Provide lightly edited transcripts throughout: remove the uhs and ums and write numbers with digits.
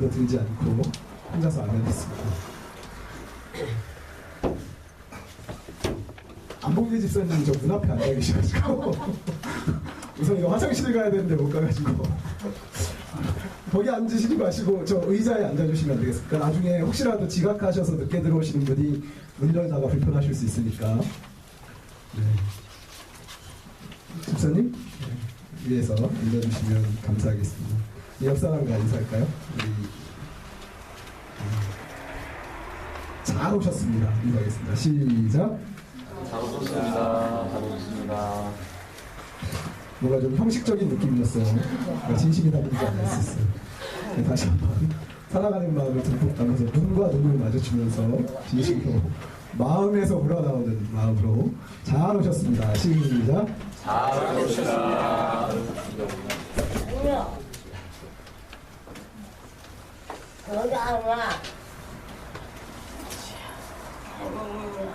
마이크도 들지 않고 혼자서 안내했습니다. 안봉재 집사님 저 문 앞에 앉아 계셔가지고 우선 이거 화장실 가야 되는데 못 가가지고 거기 앉으시지 마시고 저 의자에 앉아주시면 안 되겠습니까? 나중에 혹시라도 지각하셔서 늦게 들어오시는 분이 문 열다가 불편하실 수 있으니까. 네. 집사님 위에서 앉아주시면 감사하겠습니다. 옆 사람과 인사할까요? 잘 오셨습니다. 인사하겠습니다. 시작. 잘 오셨습니다. 잘 오셨습니다. 뭔가 좀 형식적인 느낌이었어요. 진심이 담기지 않았었어요. 네, 다시 한번 사랑하는 마음을 듬뿍 담아서 눈과 눈을 마주치면서 진심으로 마음에서 우러나오는 마음으로 잘 오셨습니다. 시작. 잘 오셨습니다. 여기 안 와.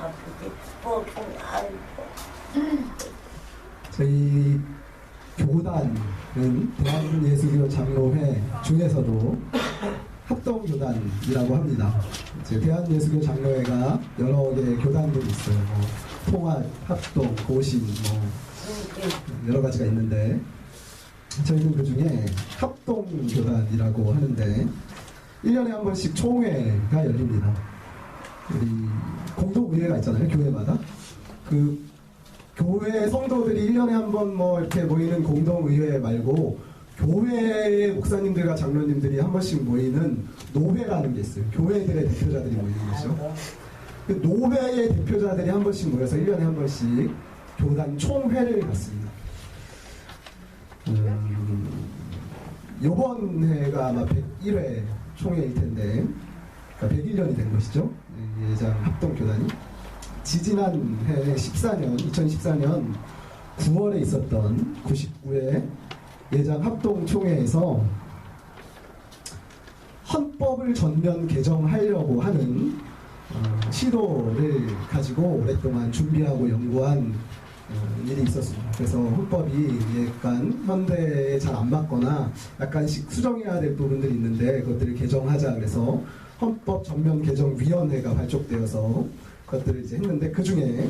아프지. 보통 알고. 저희 교단은 대한예수교 장로회 중에서도 합동교단이라고 합니다. 대한예수교 장로회가 여러 개의 교단들이 있어요. 통합, 합동, 고신, 여러 가지가 있는데 저희는 그 중에 합동교단이라고 하는데 1년에 한 번씩 총회가 열립니다. 우리 공동의회가 있잖아요. 교회마다. 그 교회 성도들이 1년에 한 번 이렇게 모이는 공동의회 말고 교회 목사님들과 장로님들이 한 번씩 모이는 노회라는 게 있어요. 교회들의 대표자들이 모이는 거죠. 그 노회의 대표자들이 한 번씩 모여서 1년에 한 번씩 교단 총회를 갖습니다. 이번 해가 아마 101회 총회일 텐데, 그러니까 101년이 된 것이죠. 예장 합동교단이. 지지난 해 2014년 9월에 있었던 99회 예장 합동총회에서 헌법을 전면 개정하려고 하는 시도를 가지고 오랫동안 준비하고 연구한 일이 있었습니다. 그래서 헌법이 약간 현대에 잘 안 맞거나 약간씩 수정해야 될 부분들이 있는데 그것들을 개정하자 그래서 헌법 전면 개정위원회가 발족되어서 그것들을 이제 했는데 그 중에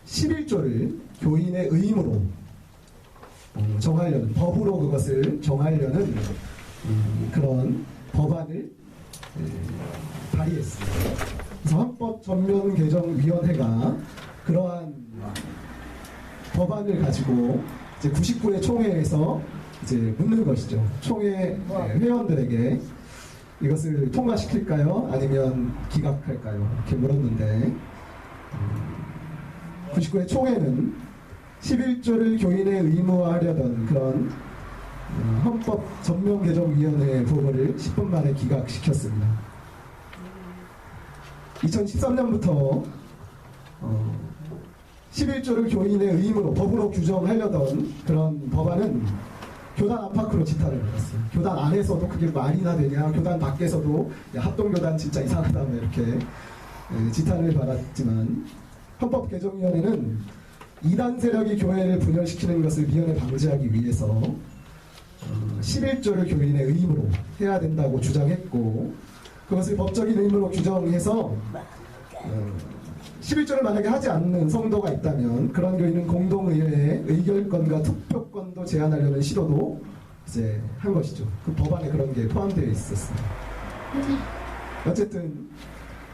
11조를 교인의 의무로 정하려는 법으로 그것을 정하려는 그런 법안을 발의했습니다. 그래서 헌법 전면 개정위원회가 그러한 법안을 가지고 이제 99회 총회에서 이제 묻는 것이죠. 총회 회원들에게 이것을 통과시킬까요? 아니면 기각할까요? 이렇게 물었는데 99회 총회는 11조를 교인의 의무화하려던 그런 헌법 전면개정위원회의 보고를 10분 만에 기각시켰습니다. 2013년부터 11조를 교인의 의무로 법으로 규정하려던 그런 법안은 교단 안팎으로 지탄을 받았어요. 교단 안에서도 그게 말이나 되냐, 교단 밖에서도 야, 합동교단 진짜 이상하다 이렇게 지탄을 받았지만 헌법개정위원회는 이단 세력이 교회를 분열시키는 것을 미연에 방지하기 위해서 11조를 교인의 의무로 해야 된다고 주장했고 그것을 법적인 의무로 규정해서 11조를 만약에 하지 않는 성도가 있다면 그런 교인은 공동의회의 의결권과 투표권도 제한하려는 시도도 이제 한 것이죠. 그 법안에 그런 게 포함되어 있었습니다. 어쨌든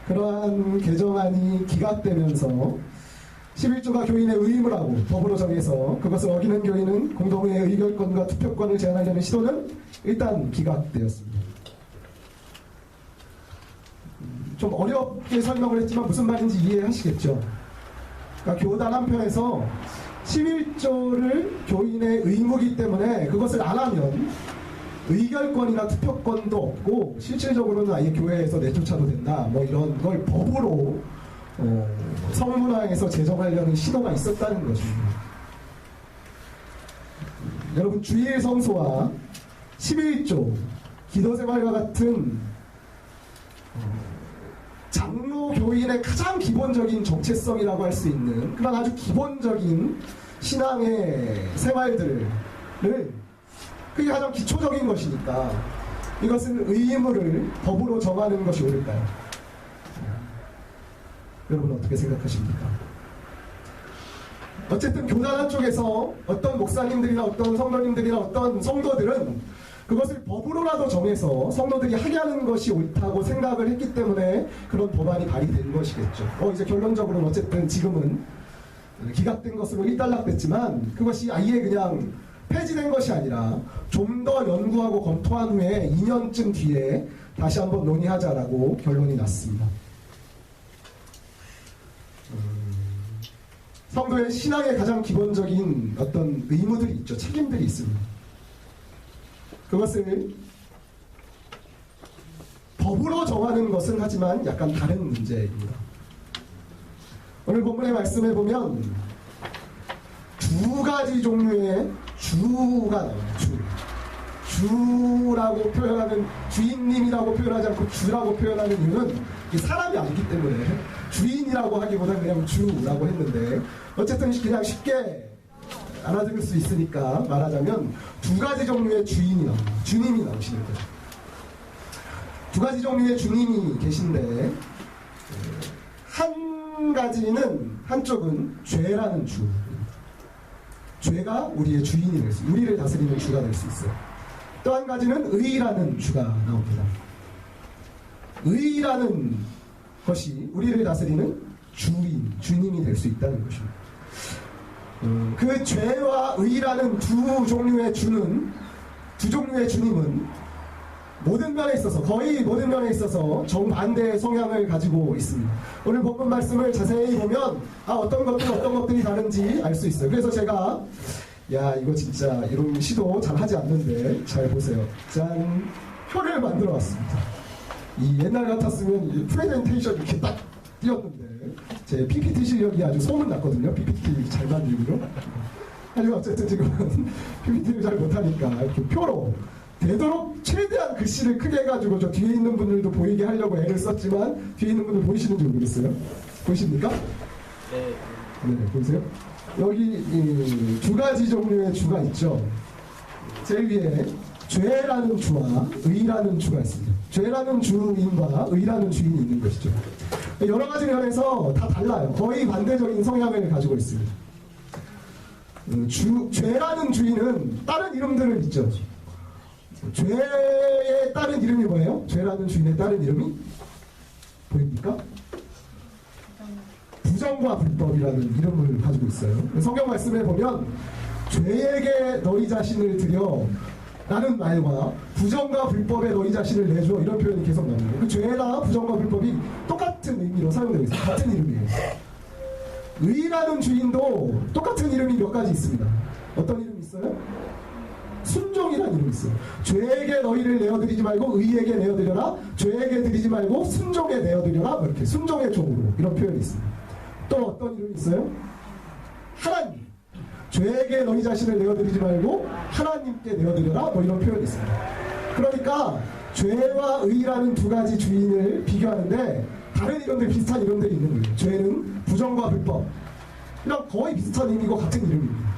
그러한 개정안이 기각되면서 11조가 교인의 의무라고 법으로 정해서 그것을 어기는 교인은 공동회의 의결권과 투표권을 제한하려는 시도는 일단 기각되었습니다. 좀 어렵게 설명을 했지만 무슨 말인지 이해하시겠죠? 그러니까 교단 한편에서 11조를 교인의 의무이기 때문에 그것을 안 하면 의결권이나 투표권도 없고 실질적으로는 아예 교회에서 내쫓아도 된다 이런 걸 법으로 성문화해서 제정하려는 시도가 있었다는 것입니다. 여러분 주일 성소와 11조 기도생활과 같은 장로 교인의 가장 기본적인 정체성이라고 할 수 있는 그런 아주 기본적인 신앙의 생활들을 그게 가장 기초적인 것이니까 이것은 의무를 법으로 정하는 것이 옳을까요? 여러분 어떻게 생각하십니까? 어쨌든 교단 한쪽에서 어떤 목사님들이나 어떤 성도님들이나 어떤 성도들은 그것을 법으로라도 정해서 성도들이 하게 하는 것이 옳다고 생각을 했기 때문에 그런 법안이 발의된 것이겠죠. 이제 결론적으로는 어쨌든 지금은 기각된 것으로 일단락됐지만 그것이 아예 그냥 폐지된 것이 아니라 좀 더 연구하고 검토한 후에 2년쯤 뒤에 다시 한번 논의하자라고 결론이 났습니다. 성도의 신앙의 가장 기본적인 어떤 의무들이 있죠. 책임들이 있습니다. 그것을 법으로 정하는 것은 하지만 약간 다른 문제입니다. 오늘 본문의 말씀에 보면 두 가지 종류의 주가 나와요. 주라고 표현하는, 주인님이라고 표현하지 않고 주라고 표현하는 이유는 사람이 아니기 때문에 주인이라고 하기보다는 그냥 주라고 했는데 어쨌든 그냥 쉽게 알아들을 수 있으니까 말하자면 두 가지 종류의 주인이 나옵니다. 주님이 나오시는 거죠. 두 가지 종류의 주님이 계신데 한 가지는, 한쪽은 죄라는 주. 죄가 우리의 주인이 될 수, 우리를 다스리는 주가 될 수 있어요. 또 한 가지는 의라는 주가 나옵니다. 의라는 것이 우리를 다스리는 주인, 주님이 될 수 있다는 것입니다. 그 죄와 의라는 두 종류의 주는, 두 종류의 주님은 모든 면에 있어서, 거의 모든 면에 있어서 정반대의 성향을 가지고 있습니다. 오늘 본문 말씀을 자세히 보면 어떤 것들이 다른지 알 수 있어요. 그래서 제가 이거 진짜 이런 시도 잘 하지 않는데 잘 보세요. 짠, 표를 만들어 왔습니다. 이 옛날 같았으면 이 프레젠테이션 이렇게 딱 띄었는데 제 PPT 실력이 아주 소문났거든요. PPT 잘 만들기로. 하지만 어쨌든 지금은 PPT를 잘 못하니까 이렇게 표로 되도록 최대한 글씨를 크게 해가지고 저 뒤에 있는 분들도 보이게 하려고 애를 썼지만 뒤에 있는 분들 보이시는지 모르겠어요. 보이십니까? 네. 네, 보이세요? 여기 두 가지 종류의 주가 있죠. 제일 위에 죄라는 주와 의라는 주가 있습니다. 죄라는 주인과 의라는 주인이 있는 것이죠. 여러 가지 면에서 다 달라요. 거의 반대적인 성향을 가지고 있습니다. 죄라는 주인은 다른 이름들을 있죠. 죄의 다른 이름이 뭐예요? 죄라는 주인의 다른 이름이 보입니까? 부정과 불법이라는 이름을 가지고 있어요. 성경 말씀에 보면 죄에게 너희 자신을 드려 라는 말과 부정과 불법에 너희 자신을 내줘, 이런 표현이 계속 나옵니다. 그 죄나 부정과 불법이 똑같은 의미로 사용되고 있어요. 같은 이름이에요. 의라는 주인도 똑같은 이름이 몇 가지 있습니다. 어떤 이름이 있어요? 순종이라는 이름이 있어요. 죄에게 너희를 내어드리지 말고 의에게 내어드려라. 죄에게 드리지 말고 순종에 내어드려라. 이렇게 순종의 종으로, 이런 표현이 있습니다. 또 어떤 이름이 있어요? 하나님. 죄에게 너희 자신을 내어드리지 말고 하나님께 내어드려라. 이런 표현이 있습니다. 그러니까 죄와 의라는 두 가지 주인을 비교하는데 다른 이름들, 비슷한 이름들이 있는 거예요. 죄는 부정과 불법, 이런 거의 비슷한 의미고 같은 이름입니다.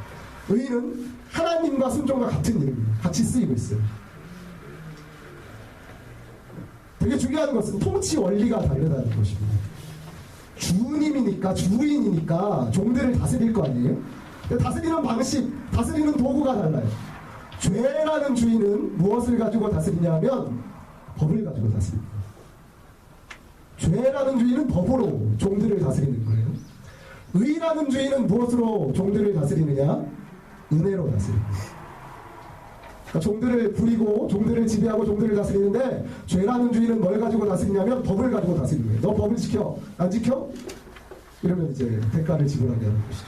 의는 하나님과 순종과 같은 이름입니다. 같이 쓰이고 있어요. 되게 중요한 것은 통치 원리가 다르다는 것입니다. 주님이니까, 주인이니까 종들을 다스릴 거 아니에요? 근데 다스리는 방식, 다스리는 도구가 달라요. 죄라는 주인은 무엇을 가지고 다스리냐면 법을 가지고 다스립니다. 죄라는 주인은 법으로 종들을 다스리는 거예요. 의라는 주인은 무엇으로 종들을 다스리느냐? 은혜로 다스립니다. 그러니까 종들을 부리고 종들을 지배하고 종들을 다스리는데, 죄라는 주인은 뭘 가지고 다스리냐면 법을 가지고 다스리는 거예요. 너 법을 지켜, 안 지켜? 이러면 이제 대가를 지불하게 하는 것이죠.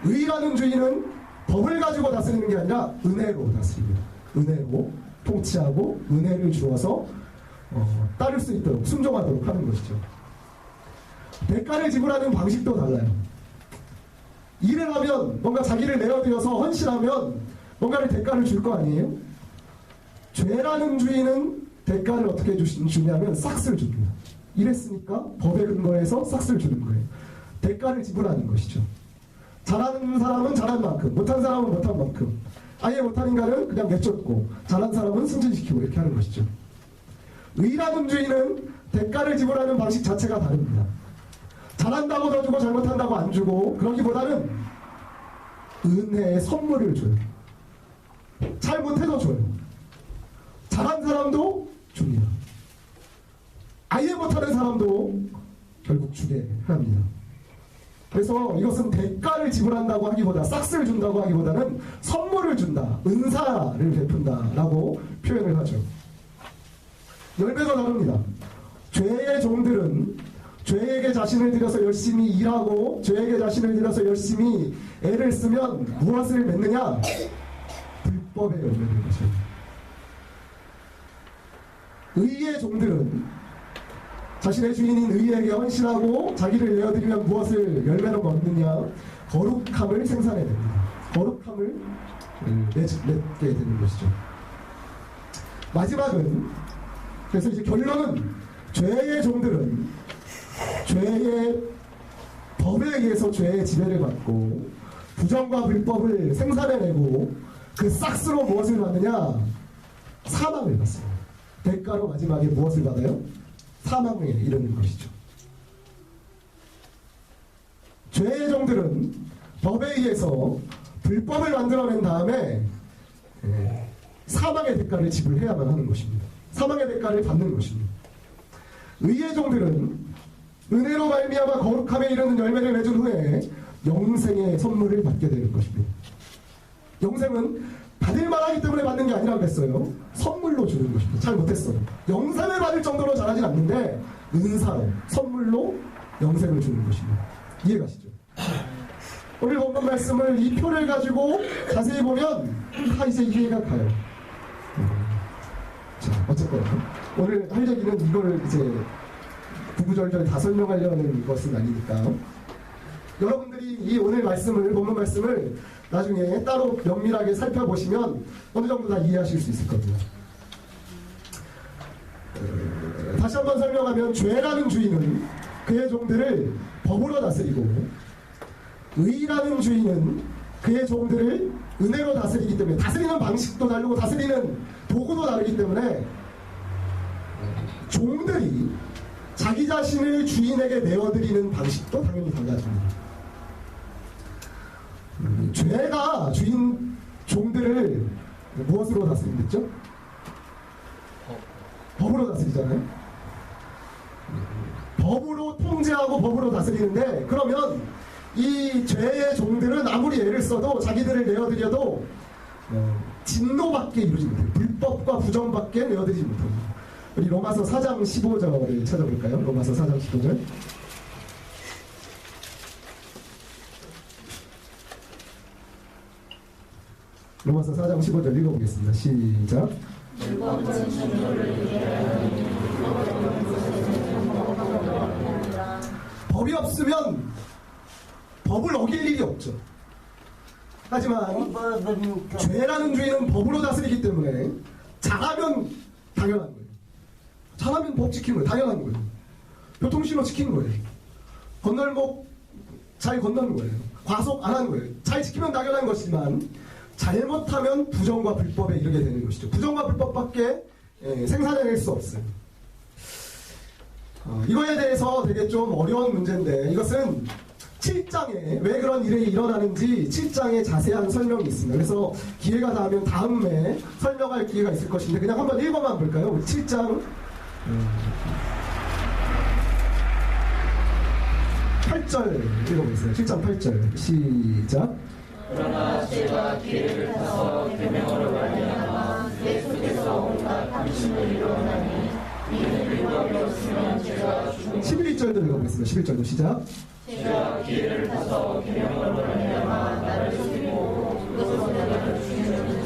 의라는 주인은 법을 가지고 다스리는 게 아니라 은혜로 다스립니다. 은혜로 통치하고 은혜를 주어서 따를 수 있도록, 순종하도록 하는 것이죠. 대가를 지불하는 방식도 달라요. 일을 하면, 뭔가 자기를 내어드려서 헌신하면 뭔가를 대가를 줄 거 아니에요? 죄라는 주인은 대가를 어떻게 주냐면 싹쓸 줍니다. 일했으니까 법에 근거해서 싹쓸 주는 거예요. 대가를 지불하는 것이죠. 잘하는 사람은 잘한 만큼, 못한 사람은 못한 만큼, 아예 못하는 인간은 그냥 내쫓고 잘한 사람은 승진시키고 이렇게 하는 것이죠. 의라는 주의는 대가를 지불하는 방식 자체가 다릅니다. 잘한다고 더 주고 잘못한다고 안 주고 그러기보다는 은혜의 선물을 줘요. 잘못해도 줘요. 잘한 사람도 줍니다. 아예 못하는 사람도 결국 주게 합니다. 그래서 이것은 대가를 지불한다고 하기보다 싹스를 준다고 하기보다는 선물을 준다, 은사를 베푼다라고 표현을 하죠. 열매도 다릅니다. 죄의 종들은 죄에게 자신을 들여서 열심히 일하고 죄에게 자신을 들여서 열심히 애를 쓰면 무엇을 맺느냐? 불법의 열매를 맺죠. 의의 종들은 자신의 주인인 의에게 헌신하고 자기를 내어드리면 무엇을 열매로 얻느냐? 거룩함을 생산해냅니다. 거룩함을 맺게 되는 것이죠. 마지막은 그래서 이제 결론은 죄의 종들은 죄의 법에 의해서 죄의 지배를 받고 부정과 불법을 생산해내고 그 싹스로 무엇을 받느냐? 사망을 받습니다. 대가로 마지막에 무엇을 받아요? 사망에 이르는 것이죠. 죄의 종들은 법에 의해서 불법을 만들어낸 다음에 사망의 대가를 지불해야만 하는 것입니다. 사망의 대가를 받는 것입니다. 의의 종들은 은혜로 말미암아 거룩함에 이르는 열매를 맺은 후에 영생의 선물을 받게 되는 것입니다. 영생은 받을 만하기 때문에 받는 게 아니라고 했어요. 선물로 주는 것입니다. 잘 못했어요. 영생을 받을 정도로 잘하진 않는데 은사로 선물로 영생을 주는 것입니다. 이해가시죠? 오늘 본문 말씀을 이 표를 가지고 자세히 보면 이제 이해가 가요. 자, 어쨌거나 오늘 할 얘기는 이걸 이제 구구절절 다 설명하려는 것은 아니니까 여러분들이 이 오늘 말씀을 본문 말씀을 나중에 따로 면밀하게 살펴보시면 어느 정도 다 이해하실 수 있을 겁니다. 다시 한번 설명하면 죄라는 주인은 그의 종들을 법으로 다스리고 의라는 주인은 그의 종들을 은혜로 다스리기 때문에 다스리는 방식도 다르고 다스리는 도구도 다르기 때문에 종들이 자기 자신을 주인에게 내어드리는 방식도 당연히 달라집니다. 죄가 주인 종들을 무엇으로 다스린댔죠? 법으로 다스리잖아요. 법으로 통제하고 법으로 다스리는데 그러면 이 죄의 종들은 아무리 애를 써도 자기들을 내어드려도 진노밖에 이루지 못해요. 불법과 부정밖에 내어드리지 못합니다. 우리 로마서 4장 15절을 찾아볼까요? 로마서 4장 15절. 로마서 4장 15절 읽어보겠습니다. 시작. 법이 없으면 법을 어길 일이 없죠. 하지만 죄라는 주인은 법으로 다스리기 때문에 잘하면 당연한 거예요. 잘하면 법 지키는 거예요. 당연한 거예요. 교통신호 지키는 거예요. 건널목 잘 건너는 거예요. 과속 안 하는 거예요. 잘 지키면 당연한 것이지만 잘못하면 부정과 불법에 이르게 되는 것이죠. 부정과 불법밖에 생산해낼 수 없어요. 이거에 대해서 되게 좀 어려운 문제인데 이것은 7장에 왜 그런 일이 일어나는지 7장에 자세한 설명이 있습니다. 그래서 기회가 닿으면 다음에 설명할 기회가 있을 것인데 그냥 한번 읽어만 볼까요? 우리 7장 8절 읽어보겠습니다. 7장 8절 시작. 그러나 제가 기회를 타서 계명으로 말미암아 내 속에서 온갖 탐심을 이루었나니 이는 율법이 없으면 제가 죽은 11절도 읽어보겠습니다. 11절도 시작. 제가 기회를 타서 계명으로 말미암아 나를 속이고 그것으로 내가 죽이는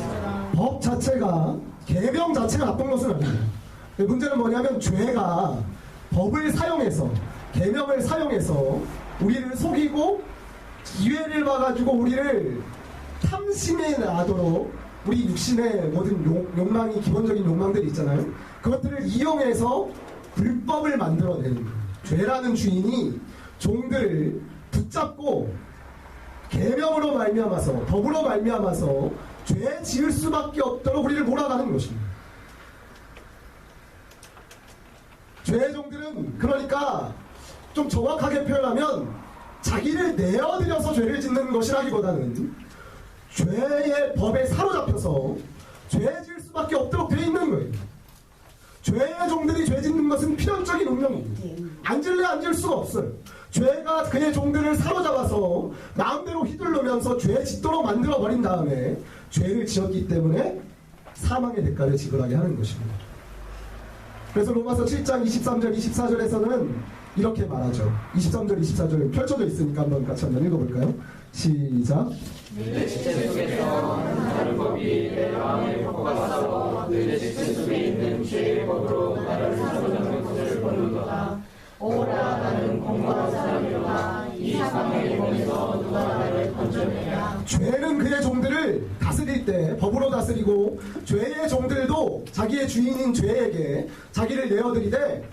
법 자체가 계명 자체가 나쁜 것은 아닙니다. 문제는 뭐냐면 죄가 법을 사용해서 계명을 사용해서 우리를 속이고 기회를 봐가지고 우리를 탐심에 나도록 우리 육신의 모든 욕망이 기본적인 욕망들이 있잖아요. 그것들을 이용해서 불법을 만들어내는 거예요. 죄라는 주인이 종들을 붙잡고 계명으로 말미암아서 법으로 말미암아서 죄 지을 수밖에 없도록 우리를 몰아가는 것입니다. 죄의 종들은 그러니까 좀 정확하게 표현하면 자기를 내어드려서 죄를 짓는 것이라기보다는 죄의 법에 사로잡혀서 죄 지을 수밖에 없도록 되어 있는 거예요. 죄의 종들이 죄 짓는 것은 필연적인 운명입니다. 안 질래 안 질 수가 없어요. 죄가 그의 종들을 사로잡아서 마음대로 휘둘르면서 죄 짓도록 만들어버린 다음에 죄를 지었기 때문에 사망의 대가를 지불하게 하는 것입니다. 그래서 로마서 7장 23절 24절에서는 이렇게 말하죠. 23절 24절 펼쳐져 있으니까 한번 같이 한번 읽어볼까요? 시작. 내 지체 속에서 다른 법이 내 마음에 법과 싸워 내 지체 속에 있는 죄의 법으로 나를 사로잡는 것을 보는도다. 오라 나는 공고한 사람이로다. 이 사망의 몸에서 누가 나를 건져내랴. 죄는 그의 종들을 다스릴 때 법으로 다스리고 죄의 종들도 자기의 주인인 죄에게 자기를 내어드리되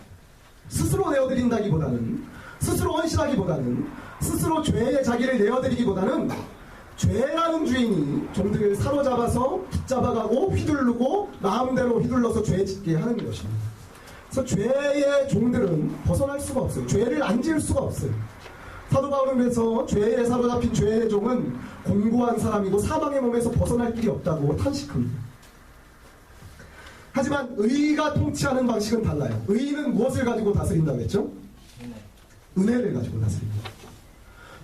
스스로 내어드린다기보다는 스스로 헌신하기보다는 스스로 죄에 자기를 내어드리기보다는 죄라는 주인이 종들을 사로잡아서 붙잡아가고 휘둘르고 마음대로 휘둘러서 죄 짓게 하는 것입니다. 그래서 죄의 종들은 벗어날 수가 없어요. 죄를 안 지을 수가 없어요. 사도 바울은 그래서 죄에 사로잡힌 죄의 종은 공고한 사람이고 사망의 몸에서 벗어날 길이 없다고 탄식합니다. 하지만 의가 통치하는 방식은 달라요. 의는 무엇을 가지고 다스린다고 했죠? 은혜를 가지고 다스립니다.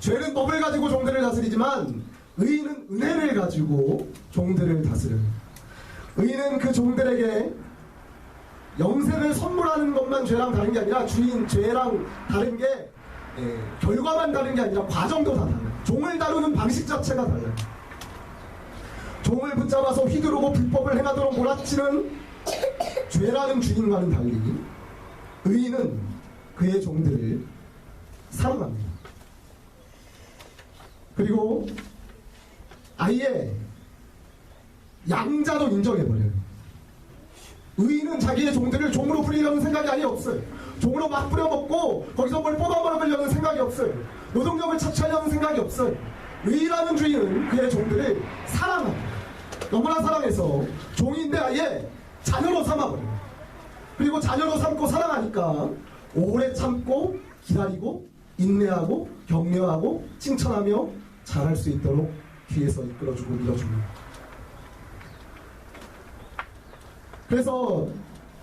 죄는 법을 가지고 종들을 다스리지만 의는 은혜를 가지고 종들을 다스려요. 의는 그 종들에게 영생을 선물하는 것만 죄랑 다른 게 아니라 주인 죄랑 다른 게 결과만 다른 게 아니라 과정도 다 달라요. 종을 다루는 방식 자체가 달라요. 종을 붙잡아서 휘두르고 불법을 행하도록 몰아치는 죄라는 주인과는 달리 의인은 그의 종들을 사랑합니다. 그리고 아예 양자도 인정해버려요. 의인은 자기의 종들을 종으로 부리려는 생각이 아예 없어요. 종으로 막 부려먹고 거기서 뭘 뽑아먹으려는 생각이 없어요. 노동력을 착취하려는 생각이 없어요. 의라는 주인은 그의 종들을 사랑합니다. 너무나 사랑해서 종인데 아예 자녀로 삼아버려요. 그리고 자녀로 삼고 사랑하니까 오래 참고 기다리고 인내하고 격려하고 칭찬하며 잘할 수 있도록 뒤에서 이끌어주고 밀어줍니다. 그래서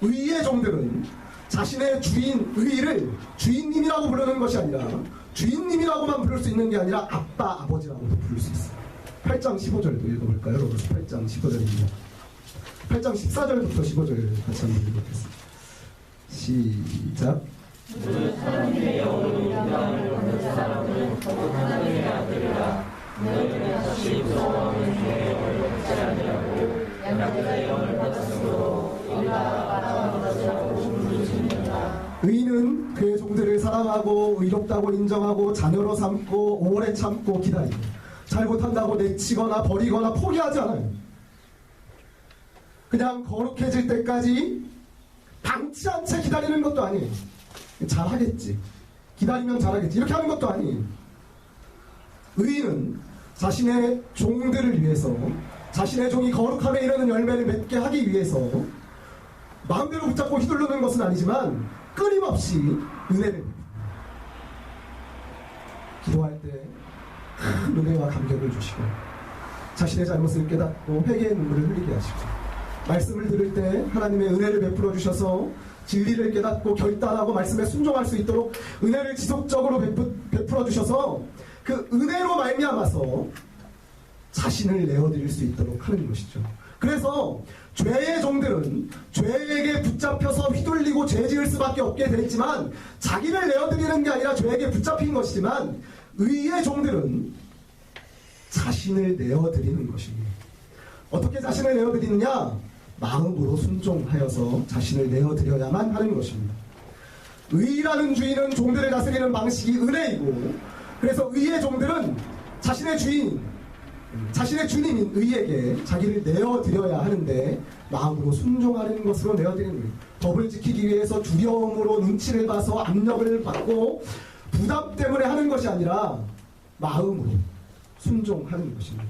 의의 종들은 자신의 주인 의를 주인님이라고 부르는 것이 아니라 주인님이라고만 부를 수 있는 게 아니라 아빠 아버지라고도 부를 수 있어요. 8장 15절도 읽어볼까요? 로마서 8장 15절입니다. 8장 14절부터 15절 같이 한번 읽어보겠습니다. 시작. 그 하나님의 영으로 인간을 얻는 사람은 곧 하나님의 아들이라. 너희는 다시 무서워하는 주의 영을 받지 아니하고 양자의 영을 받았으므로 일어나 아버지라고 부르짖는다. 의인은 그의 종들을 사랑하고 의롭다고 인정하고 자녀로 삼고 오래 참고 기다리고 잘못한다고 내치거나 버리거나 포기하지 않아요. 그냥 거룩해질 때까지 방치 않은 채 기다리는 것도 아니에요. 잘하겠지. 기다리면 잘하겠지. 이렇게 하는 것도 아니에요. 의인은 자신의 종들을 위해서 자신의 종이 거룩함에 이르는 열매를 맺게 하기 위해서 마음대로 붙잡고 휘두르는 것은 아니지만 끊임없이 은혜를 기도할 때 큰 은혜와 감격을 주시고 자신의 잘못을 깨닫고 회개의 눈물을 흘리게 하시고 말씀을 들을 때 하나님의 은혜를 베풀어 주셔서 진리를 깨닫고 결단하고 말씀에 순종할 수 있도록 은혜를 지속적으로 베풀어 주셔서 그 은혜로 말미암아서 자신을 내어드릴 수 있도록 하는 것이죠. 그래서 죄의 종들은 죄에게 붙잡혀서 휘둘리고 죄 지을 수밖에 없게 되지만 자기를 내어드리는 게 아니라 죄에게 붙잡힌 것이지만 의의 종들은 자신을 내어드리는 것입니다. 어떻게 자신을 내어드리느냐? 마음으로 순종하여서 자신을 내어드려야만 하는 것입니다. 의라는 주인은 종들을 다스리는 방식이 은혜이고 그래서 의의 종들은 자신의 주인 자신의 주님인 의에게 자기를 내어드려야 하는데 마음으로 순종하는 것으로 내어드리는 거예요. 법을 지키기 위해서 두려움으로 눈치를 봐서 압력을 받고 부담 때문에 하는 것이 아니라 마음으로 순종하는 것입니다.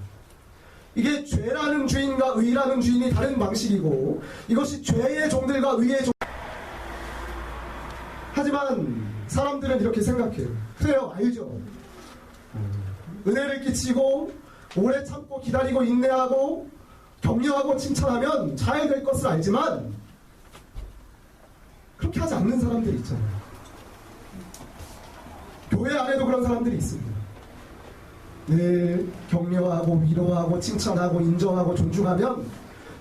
이게 죄라는 주인과 의라는 주인이 다른 방식이고 이것이 죄의 종들과 의의 종. 하지만 사람들은 이렇게 생각해요. 그래요, 알죠. 은혜를 끼치고 오래 참고 기다리고 인내하고 격려하고 칭찬하면 잘 될 것을 알지만 그렇게 하지 않는 사람들이 있잖아요. 교회 안에도 그런 사람들이 있습니다. 늘 격려하고 위로하고 칭찬하고 인정하고 존중하면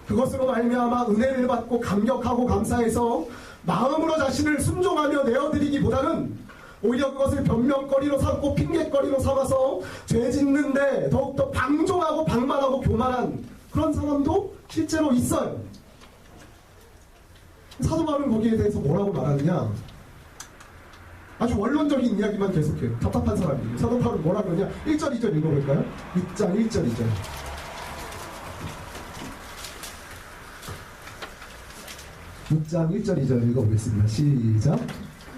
그것으로 말미암아 은혜를 받고 감격하고 감사해서 마음으로 자신을 순종하며 내어드리기보다는 오히려 그것을 변명거리로 삼고 핑계거리로 삼아서 죄 짓는데 더욱더 방종하고 방만하고 교만한 그런 사람도 실제로 있어요. 사도 바울은 거기에 대해서 뭐라고 말하느냐, 아주 원론적인 이야기만 계속해요. 답답한 사람이에요. 사도 바울은 뭐라 그러냐, 1절 2절 읽어볼까요? 6장 1절 2절. (6장 1절 2절) 읽어보겠습니다. 시작.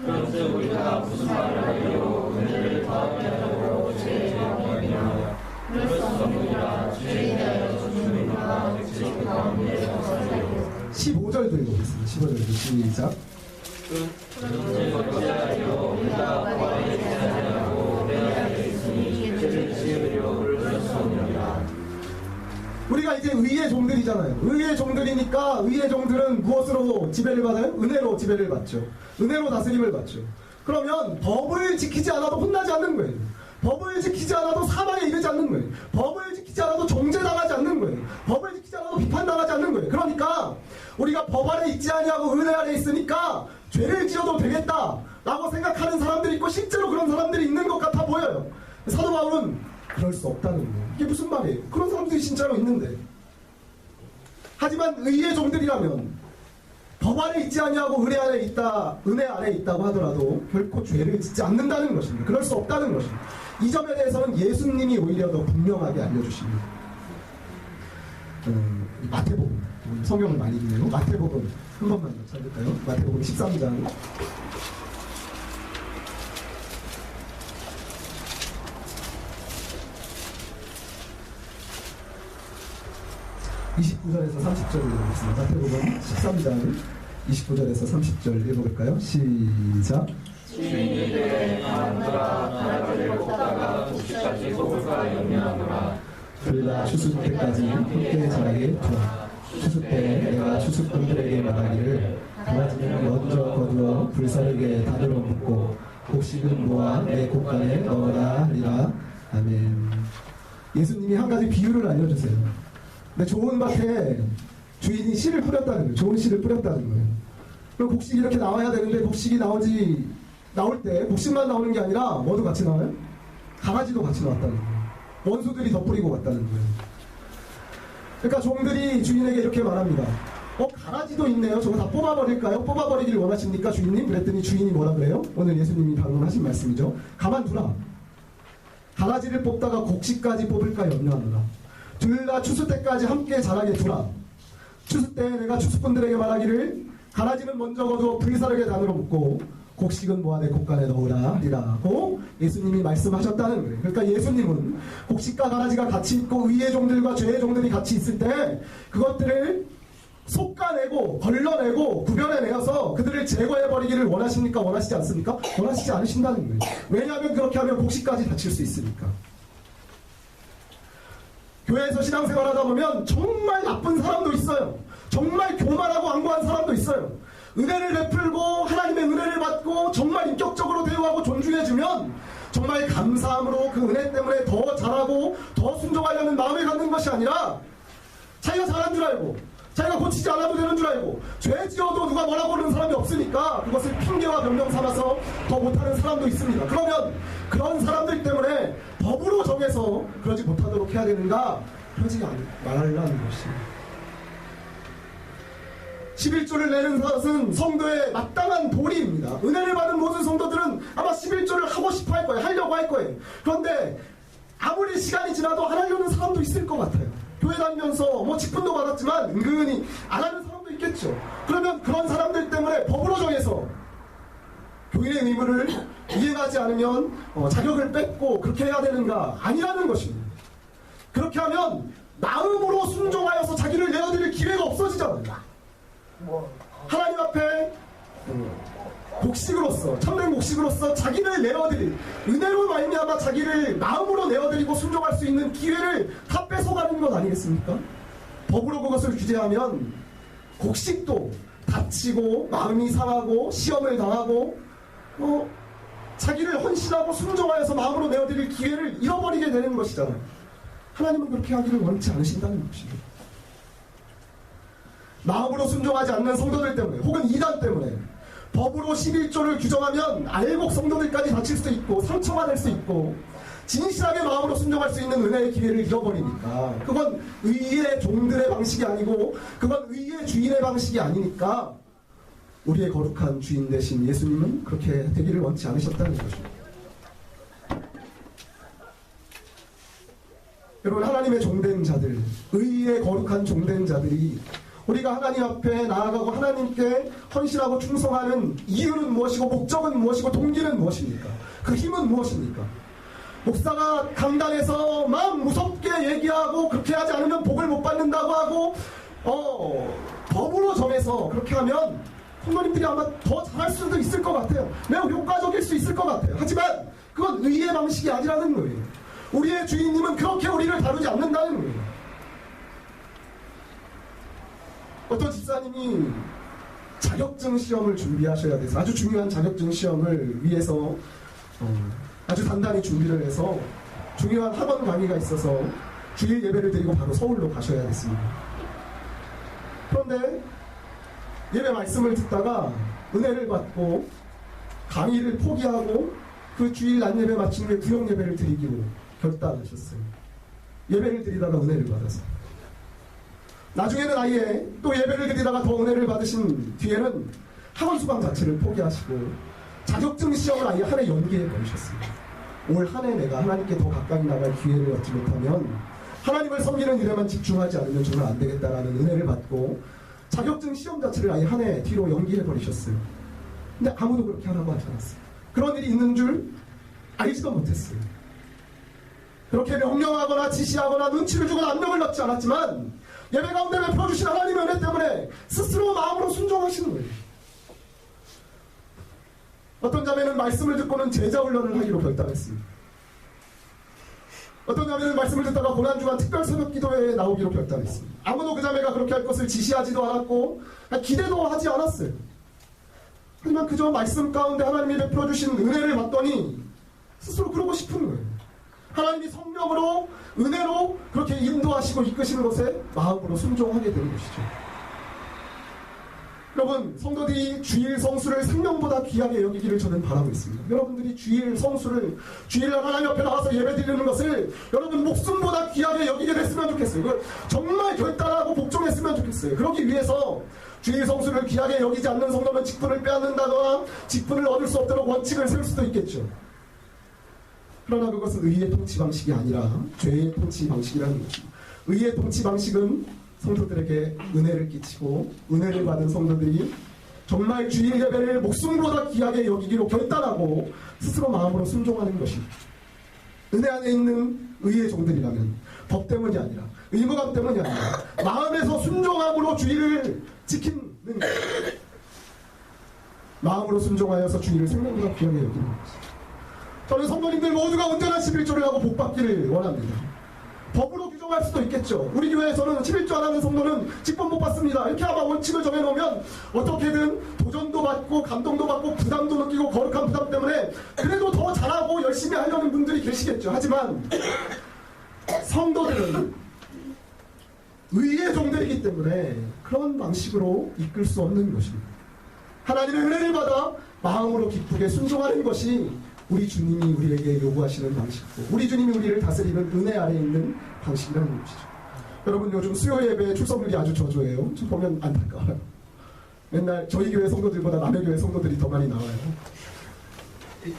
그런즉 우리가 무슨 말을 하리요 은혜를 더하게 하려고 죄의 영광이냐 그럴 수 없느니라. 죄에 대하여 주님과 그 가운데 서서히 15절도 읽어보겠습니다. 15절도 시작. 그런즉 어찌하여 우리가 구하에 대하냐고 내 안에 있으니 죄를 지으려 그럴 수 없느니라. 우리가 이제 의의 종들이잖아요. 의의 종들이니까 의의 종들은 무엇으로 지배를 받아요? 은혜로 지배를 받죠. 은혜로 다스림을 받죠. 그러면 법을 지키지 않아도 혼나지 않는 거예요. 법을 지키지 않아도 사망에 이르지 않는 거예요. 법을 지키지 않아도 정죄당하지 않는 거예요. 법을 지키지 않아도 비판당하지 않는 거예요. 그러니까 우리가 법 아래 있지 아니하고 은혜 아래 있으니까 죄를 지어도 되겠다라고 생각하는 사람들이 있고 실제로 그런 사람들이 있는 것 같아 보여요. 사도 바울은 그럴 수 없다는 거예요. 이게 무슨 말이에요? 그런 사람들이 진짜로 있는데. 하지만 의의 종들이라면 법 안에 있지 아니하고 은혜 안에 있다고 하더라도 결코 죄를 짓지 않는다는 것입니다. 그럴 수 없다는 것입니다. 이 점에 대해서는 예수님이 오히려 더 분명하게 알려주십니다. 마태복음, 성경을 많이 읽네요. 마태복음 한 번만 더 찾을까요? 마태복음 13장 29절에서 30절 읽어보겠습니다. 마태복음 13장 29절에서 30절 읽어볼까요? 시작. 주인이 내게 강하노라. 나를 볶다가 혹시까지 속을까 염려하노라. 둘 다 추수 때까지 함께 자라게 두라. 추수 때 내가 추수꾼들에게 말하기를 강아지는 먼저 거두어 불사르게 단으로 묶고 곡식은 모아 내 곡간에 넣어라 하리라. 아멘. 예수님이 한 가지 비유를 알려주세요. 근데 좋은 밭에 주인이 씨를 뿌렸다는 거예요. 좋은 씨를 뿌렸다는 거예요. 그럼 곡식이 이렇게 나와야 되는데 곡식이 나올 때 곡식만 나오는 게 아니라 뭐도 같이 나와요? 강아지도 같이 나왔다는 거예요. 원수들이 더 뿌리고 갔다는 거예요. 그러니까 종들이 주인에게 이렇게 말합니다. 강아지도 있네요. 저거 다 뽑아버릴까요? 뽑아버리길 원하십니까 주인님? 그랬더니 주인이 뭐라 그래요? 오늘 예수님이 방금 하신 말씀이죠. 가만두라. 강아지를 뽑다가 곡식까지 뽑을까 염려하노라. 둘 다 추수 때까지 함께 자라게 두라. 추수 때 내가 추수꾼들에게 말하기를 강아지는 먼저 거두어 불사르게 단으로 묶고 곡식은 모아 내 곡간에 넣으라 하리라고 예수님이 말씀하셨다는 거예요. 그러니까 예수님은 곡식과 강아지가 같이 있고 의의 종들과 죄의 종들이 같이 있을 때 그것들을 솎아내고 걸러내고 구별해내어서 그들을 제거해버리기를 원하십니까? 원하시지 않습니까? 원하시지 않으신다는 거예요. 왜냐하면 그렇게 하면 곡식까지 다칠 수 있으니까. 교회에서 신앙생활하다 보면 정말 나쁜 사람도 있어요. 정말 교만하고 완고한 사람도 있어요. 은혜를 베풀고 하나님의 은혜를 받고 정말 인격적으로 대우하고 존중해주면 정말 감사함으로 그 은혜 때문에 더 잘하고 더 순종하려는 마음을 갖는 것이 아니라 자기가 잘한 줄 알고 자기가 고치지 않아도 되는 줄 알고 죄 지어도 누가 뭐라고 그러는 사람이 없으니까 그것을 핑계와 변명 삼아서 더 못하는 사람도 있습니다. 그러면 그런 사람들 때문에 법으로 정해서 그러지 못하도록 해야 되는가? 그러지 말라는 것입니다. 11조를 내는 것은 성도의 마땅한 도리입니다. 은혜를 받은 모든 성도들은 아마 11조를 하고 싶어 할 거예요. 하려고 할 거예요. 그런데 아무리 시간이 지나도 안 하려는 사람도 있을 것 같아요. 교회 다니면서 직분도 받았지만 은근히 안 하는 사람도 있겠죠. 그러면 그런 사람들 때문에 법으로 정해서 교인의 의무를 이행하지 않으면 자격을 뺏고 그렇게 해야 되는가? 아니라는 것입니다. 그렇게 하면 마음으로 순종하여서 자기를 내어드릴 기회가 없어지잖아요. 하나님 앞에 곡식으로서, 참된 곡식으로서 자기를 내어드릴, 은혜로 말미암아 자기를 마음으로 내어드리고 순종할 수 있는 기회를 다 뺏어가는 것 아니겠습니까? 법으로 그것을 규제하면 곡식도 다치고 마음이 상하고 시험을 당하고 자기를 헌신하고 순종하여서 마음으로 내어드릴 기회를 잃어버리게 되는 것이잖아요. 하나님은 그렇게 하기를 원치 않으신다는 것입니다. 마음으로 순종하지 않는 성도들 때문에 혹은 이단 때문에 법으로 11조를 규정하면 알곡 성도들까지 다칠 수도 있고 상처받을 수 있고 진실하게 마음으로 순종할 수 있는 은혜의 기회를 잃어버리니까 그건 의의 종들의 방식이 아니고 그건 의의 주인의 방식이 아니니까 우리의 거룩한 주인 되신 예수님은 그렇게 되기를 원치 않으셨다는 것입니다. 여러분, 하나님의 종된 자들, 의의 거룩한 종된 자들이 우리가 하나님 앞에 나아가고 하나님께 헌신하고 충성하는 이유는 무엇이고 목적은 무엇이고 동기는 무엇입니까? 그 힘은 무엇입니까? 목사가 강단에서 막 무섭게 얘기하고 그렇게 하지 않으면 복을 못 받는다고 하고 법으로 정해서 그렇게 하면 성도님들이 아마 더 잘할 수도 있을 것 같아요. 매우 효과적일 수 있을 것 같아요. 하지만 그건 의의 방식이 아니라는 거예요. 우리의 주인님은 그렇게 우리를 다루지 않는다는 거예요. 어떤 집사님이 자격증 시험을 준비하셔야 돼서 아주 중요한 자격증 시험을 위해서 아주 단단히 준비를 해서 중요한 학원 강의가 있어서 주일 예배를 드리고 바로 서울로 가셔야 됐습니다. 그런데 예배 말씀을 듣다가 은혜를 받고 강의를 포기하고 그 주일 낮 예배 마친 후에 구역 예배를 드리기로 결단하셨어요. 예배를 드리다가 은혜를 받아서. 나중에는 아예 또 예배를 드리다가 더 은혜를 받으신 뒤에는 학원 수강 자체를 포기하시고 자격증 시험을 아예 한 해 연기해 버리셨습니다. 올 한 해 내가 하나님께 더 가까이 나갈 기회를 얻지 못하면 하나님을 섬기는 일에만 집중하지 않으면 정말 안 되겠다라는 은혜를 받고 자격증 시험 자체를 아예 한 해 뒤로 연기해 버리셨어요. 근데 아무도 그렇게 하라고 하지 않았어요. 그런 일이 있는 줄 알지도 못했어요. 그렇게 명령하거나 지시하거나 눈치를 주거나 압력을 넣지 않았지만 예배 가운데 베풀어주신 하나님의 은혜 때문에 스스로 마음으로 순종하시는 거예요. 어떤 자매는 말씀을 듣고는 제자 훈련을 하기로 결단했습니다. 어떤 자매는 말씀을 듣다가 고난주간 특별 새벽 기도회에 나오기로 결단했습니다. 아무도 그 자매가 그렇게 할 것을 지시하지도 않았고 기대도 하지 않았어요. 하지만 그저 말씀 가운데 하나님이 베풀어주신 은혜를 받더니 스스로 그러고 싶은 거예요. 하나님이 성령으로 은혜로 그렇게 인도하시고 이끄시는 것에 마음으로 순종하게 되는 것이죠. 여러분, 성도들이 주일 성수를 생명보다 귀하게 여기기를 저는 바라고 있습니다. 여러분들이 주일 성수를, 주일날 하나님 앞에 나와서 예배 드리는 것을 여러분 목숨보다 귀하게 여기게 됐으면 좋겠어요. 정말 결단하고 복종했으면 좋겠어요. 그러기 위해서 주일 성수를 귀하게 여기지 않는 성도는 직분을 빼앗는다거나 직분을 얻을 수 없도록 원칙을 세울 수도 있겠죠. 그러나 그것은 의의 통치 방식이 아니라 죄의 통치 방식이라는 것입니다. 의의 통치 방식은 성도들에게 은혜를 끼치고 은혜를 받은 성도들이 정말 주일 예배를 목숨보다 귀하게 여기기로 결단하고 스스로 마음으로 순종하는 것입니다. 은혜 안에 있는 의의 종들이라면 법 때문이 아니라 의무감 때문이 아니라 마음에서 순종함으로 주일을 지키는 마음으로 순종하여서 주일을 생명보다 귀하게 여기는 것입니다. 저는 성도님들 모두가 온전한 11조를 하고 복받기를 원합니다. 법으로 규정할 수도 있겠죠. 우리 교회에서는 11조 안 하는 성도는 직분 못 받습니다. 이렇게 아마 원칙을 정해놓으면 어떻게든 도전도 받고 감동도 받고 부담도 느끼고 거룩한 부담 때문에 그래도 더 잘하고 열심히 하려는 분들이 계시겠죠. 하지만 성도들은 의의 종들이기 때문에 그런 방식으로 이끌 수 없는 것입니다. 하나님의 은혜를 받아 마음으로 기쁘게 순종하는 것이 우리 주님이 우리에게 요구하시는 방식이고 우리 주님이 우리를 다스리는 은혜 아래 있는 방식이라는 것이죠. 여러분, 요즘 수요 예배 출석률이 아주 저조해요. 좀 보면 안타까워요. 맨날 저희 교회 성도들보다 남의 교회 성도들이 더 많이 나와요.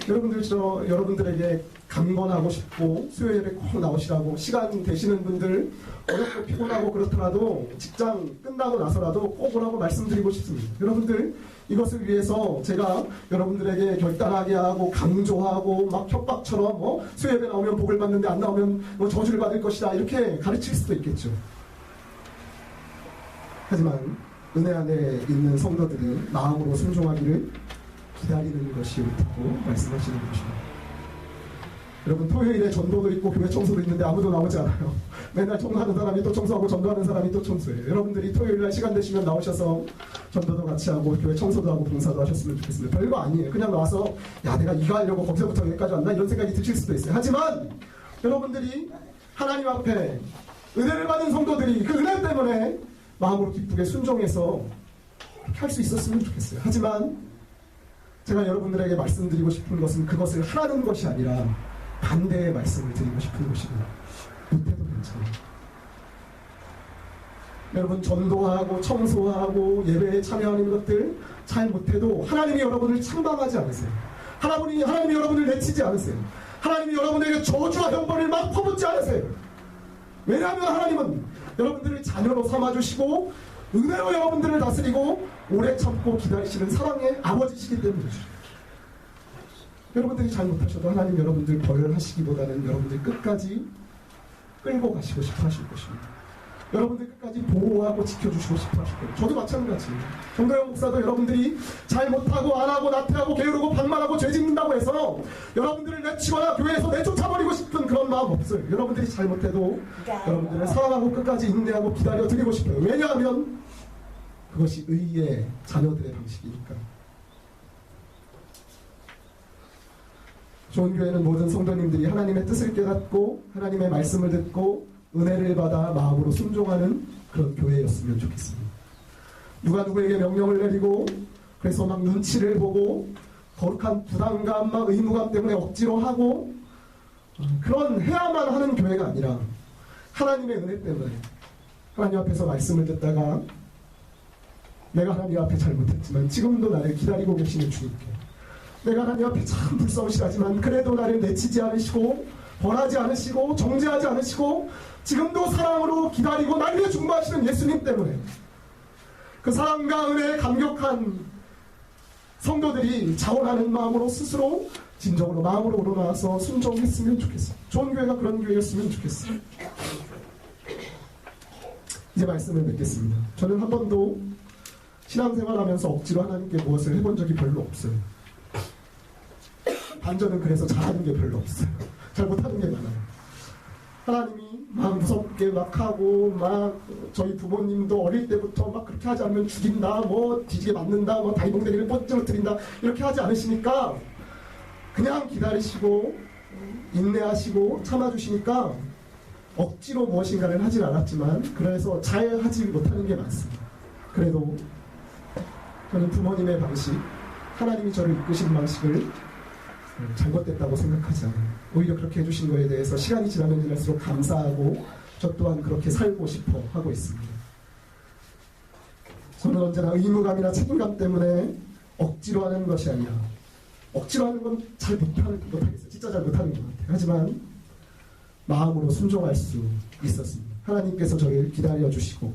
여러분들에게 강권하고 싶고 수요일에 꼭 나오시라고, 시간 되시는 분들 어렵고 피곤하고 그렇더라도 직장 끝나고 나서라도 꼭 오라고 말씀드리고 싶습니다. 여러분들 이것을 위해서 제가 여러분들에게 결단하게 하고 강조하고 막 협박처럼 수요일에 나오면 복을 받는데 안 나오면 저주를 받을 것이다 이렇게 가르칠 수도 있겠죠. 하지만 은혜 안에 있는 성도들이 마음으로 순종하기를 기다리는 것이 옳다고 말씀하시는 것입니다. 여러분, 토요일에 전도도 있고 교회 청소도 있는데 아무도 나오지 않아요. 맨날 청소하는 사람이 또 청소하고 전도하는 사람이 또 청소해요. 여러분들이 토요일날 시간 되시면 나오셔서 전도도 같이 하고 교회 청소도 하고 봉사도 하셨으면 좋겠습니다. 별거 아니에요. 그냥 나와서 야, 내가 이거 하려고 거기서부터 여기까지 왔나 이런 생각이 드실 수도 있어요. 하지만 여러분들이 하나님 앞에 은혜를 받은 성도들이 그 은혜 때문에 마음으로 기쁘게 순종해서 할 수 있었으면 좋겠어요. 하지만 제가 여러분들에게 말씀드리고 싶은 것은 그것을 하라는 것이 아니라 반대의 말씀을 드리고 싶은 것입니다. 못해도 괜찮아요. 여러분, 전도하고 청소하고 예배에 참여하는 것들 잘 못해도 하나님이 여러분을 창방하지 않으세요. 하나님이 여러분을 내치지 않으세요. 하나님이 여러분에게 저주와 형벌을 막 퍼붓지 않으세요. 왜냐하면 하나님은 여러분들을 자녀로 삼아주시고 은혜로 여러분들을 다스리고 오래 참고 기다리시는 사랑의 아버지시기 때문이죠. 여러분들이 잘못하셔도 하나님 여러분들 벌하시기보다는 여러분들 끝까지 끌고 가시고 싶어 하실 것입니다. 여러분들 끝까지 보호하고 지켜주시고 싶어 하실 거예요. 저도 마찬가지입니다. 정도영 목사도 여러분들이 잘못하고 안하고 나태하고 게으르고 반말하고 죄짓는다고 해서 여러분들을 내치거나 교회에서 내쫓아버리고 싶은 그런 마음 없어요. 여러분들이 잘못해도 여러분들을 사랑하고 끝까지 인내하고 기다려 드리고 싶어요. 왜냐하면 그것이 의의 자녀들의 방식이니까. 좋은 교회는 모든 성도님들이 하나님의 뜻을 깨닫고 하나님의 말씀을 듣고 은혜를 받아 마음으로 순종하는 그런 교회였으면 좋겠습니다. 누가 누구에게 명령을 내리고 그래서 막 눈치를 보고 거룩한 부담감, 막 의무감 때문에 억지로 하고 그런 해야만 하는 교회가 아니라 하나님의 은혜 때문에 하나님 앞에서 말씀을 듣다가 내가 하나님 앞에 잘못했지만 지금도 나를 기다리고 계시는 주님께, 내가 하나님 앞에 참 불성실하지만 그래도 나를 내치지 않으시고 벌하지 않으시고 정죄하지 않으시고 지금도 사랑으로 기다리고 나를 위해 중보하시는 예수님 때문에 그 사랑과 은혜에 감격한 성도들이 자원하는 마음으로 스스로 진정으로 마음으로 우러나와서 순종했으면 좋겠어요. 좋은 교회가 그런 교회였으면 좋겠어요. 이제 말씀을 맺겠습니다. 저는 한 번도 신앙생활하면서 억지로 하나님께 무엇을 해본 적이 별로 없어요. 반전은 그래서 잘하는 게 별로 없어요. 잘 못하는 게 많아요. 하나님이 막 무섭게 막 하고 막 저희 부모님도 어릴 때부터 막 그렇게 하지 않으면 죽인다, 뭐 뒤지게 맞는다, 뭐 다이봉대리를 뻗어뜨린다 이렇게 하지 않으시니까 그냥 기다리시고 인내하시고 참아주시니까 억지로 무엇인가를 하진 않았지만 그래서 잘 하지 못하는 게 많습니다. 그래도 저는 부모님의 방식, 하나님이 저를 이끄신 방식을 잘못됐다고 생각하지 않아요. 오히려 그렇게 해주신 거에 대해서 시간이 지나면 지날수록 감사하고 저 또한 그렇게 살고 싶어 하고 있습니다. 저는 언제나 의무감이나 책임감 때문에 억지로 하는 것이 아니라, 억지로 하는 건 잘 못하겠어요. 진짜 잘 못하는 것 같아요. 하지만 마음으로 순종할 수 있었습니다. 하나님께서 저를 기다려주시고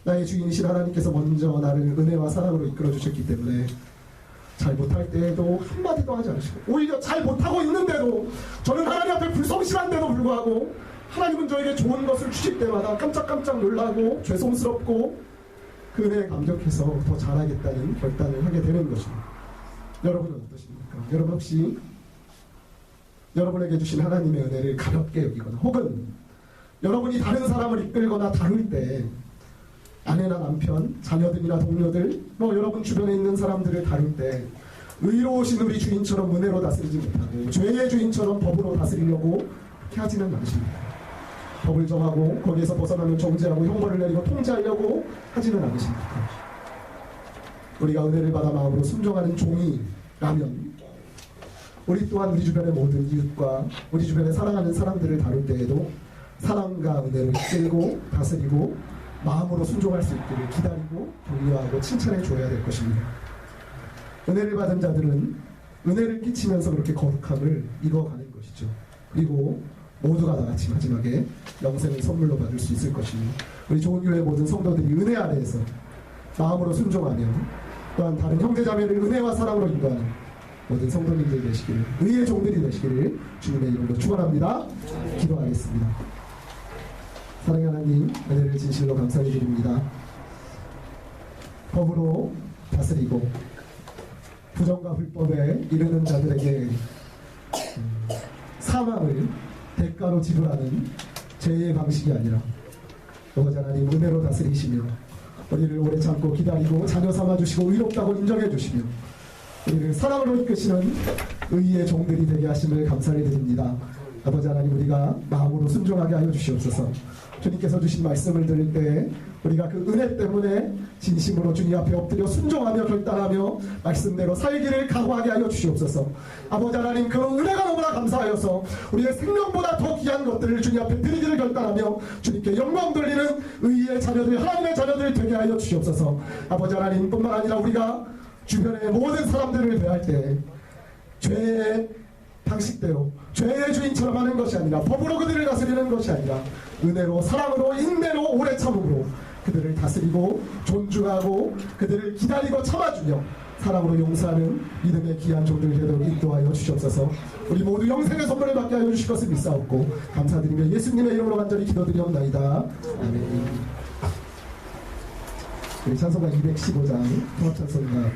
나의 주인이신 하나님께서 먼저 나를 은혜와 사랑으로 이끌어 주셨기 때문에 잘 못할 때에도 한마디도 하지 않으시고, 오히려 잘 못하고 있는데도 저는 하나님 앞에 불성실한데도 불구하고 하나님은 저에게 좋은 것을 주실 때마다 깜짝깜짝 놀라고 죄송스럽고 그 은혜에 감격해서 더 잘하겠다는 결단을 하게 되는 것입니다. 여러분은 어떠십니까? 여러분 혹시 여러분에게 주신 하나님의 은혜를 가볍게 여기거나 혹은 여러분이 다른 사람을 이끌거나 다룰 때 아내나 남편, 자녀들이나 동료들, 여러분 주변에 있는 사람들을 다룰 때 의로우신 우리 주인처럼 은혜로 다스리지 못하고 죄의 주인처럼 법으로 다스리려고 그렇게 하지는 않으십니다. 법을 정하고 거기에서 벗어나면 정죄하고 형벌을 내리고 통제하려고 하지는 않으십니다. 우리가 은혜를 받아 마음으로 순종하는 종이라면 우리 또한 우리 주변의 모든 이웃과 우리 주변에 사랑하는 사람들을 다룰 때에도 사랑과 은혜로 이끌고 다스리고 마음으로 순종할 수 있기를 기다리고 격려하고 칭찬해 줘야 될 것입니다. 은혜를 받은 자들은 은혜를 끼치면서 그렇게 거룩함을 이뤄가는 것이죠. 그리고 모두가 다 같이 마지막에 영생을 선물로 받을 수 있을 것이니 우리 좋은 교회 모든 성도들이 은혜 아래에서 마음으로 순종하며 또한 다른 형제자매를 은혜와 사랑으로 인도하는 모든 성도님들 되시기를, 의의 종들이 되시기를 주님의 이름으로 축원합니다. 기도하겠습니다. 사랑하는 하나님, 은혜를 진실로 감사히 드립니다. 법으로 다스리고 부정과 불법에 이르는 자들에게 사망을 대가로 지불하는 죄의 방식이 아니라 아버지 하나님 은혜로 다스리시며 우리를 오래 참고 기다리고 자녀 삼아주시고 의롭다고 인정해 주시며 우리를 사랑으로 이끄시는 의의 종들이 되게 하심을 감사를 드립니다. 아버지 하나님, 우리가 마음으로 순종하게 하여 주시옵소서. 주님께서 주신 말씀을 들을 때 우리가 그 은혜 때문에 진심으로 주님 앞에 엎드려 순종하며 결단하며 말씀대로 살기를 각오하게 하여 주시옵소서. 아버지 하나님, 그 은혜가 너무나 감사하여서 우리의 생명보다 더 귀한 것들을 주님 앞에 드리기를 결단하며 주님께 영광 돌리는 의의 자녀들, 하나님의 자녀들 되게 하여 주시옵소서. 아버지 하나님, 뿐만 아니라 우리가 주변의 모든 사람들을 대할 때 죄의 방식대로 죄의 주인처럼 하는 것이 아니라 법으로 그들을 다스리는 것이 아니라 은혜로 사랑으로 인내로 오래 참음으로 그들을 다스리고 존중하고 그들을 기다리고 참아주며 사랑으로 용서하는 믿음의 귀한 종들 되도록 인도하여 주시옵소서. 우리 모두 영생의 선물을 받게 하여 주실 것을 믿사옵고 감사드리며 예수님의 이름으로 간절히 기도드리옵나이다. 아멘. 우리 찬송가 215장 통합찬송가